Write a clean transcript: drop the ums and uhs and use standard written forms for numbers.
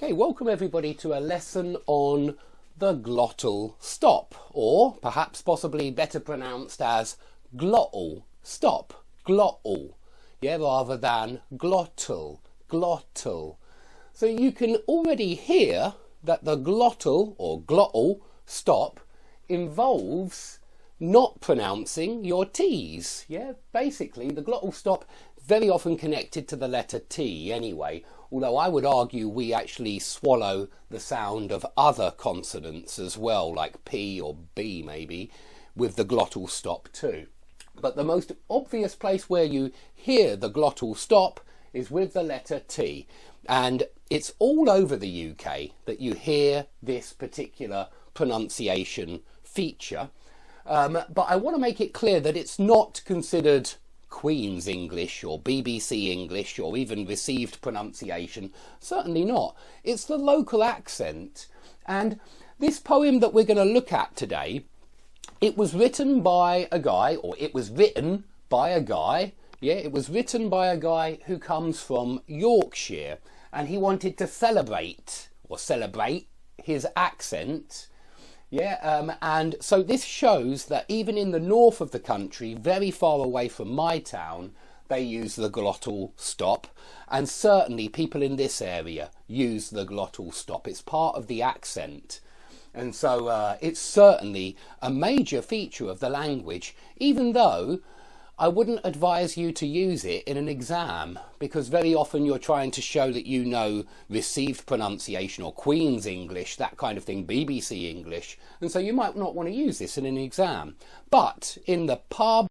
Okay, welcome everybody to a lesson on the glottal stop, or perhaps possibly better pronounced as glottal stop, glottal, yeah, rather than glottal, glottal. So you can already hear that the glottal or glottal stop involves not pronouncing your T's. Yeah, basically the glottal stop very often connected to the letter T anyway, although I would argue we actually swallow the sound of other consonants as well, like P or B maybe, with the glottal stop too. But the most obvious place where you hear the glottal stop is with the letter T, and it's all over the UK that you hear this particular pronunciation feature. But I want to make it clear that it's not considered Queen's English or BBC English or even received pronunciation. Certainly not. It's the local accent. And this poem that we're going to look at today, it was written by a guy, or it was written by a guy. Yeah, it was written by a guy who comes from Yorkshire, and he wanted to celebrate his accent. Yeah, and so this shows that even in the north of the country, very far away from my town, they use the glottal stop, and certainly people in this area use the glottal stop. It's part of the accent, and so it's certainly a major feature of the language, even though I wouldn't advise you to use it in an exam, because very often you're trying to show that you know received pronunciation or Queen's English, that kind of thing, BBC English, and so you might not want to use this in an exam. But in the pub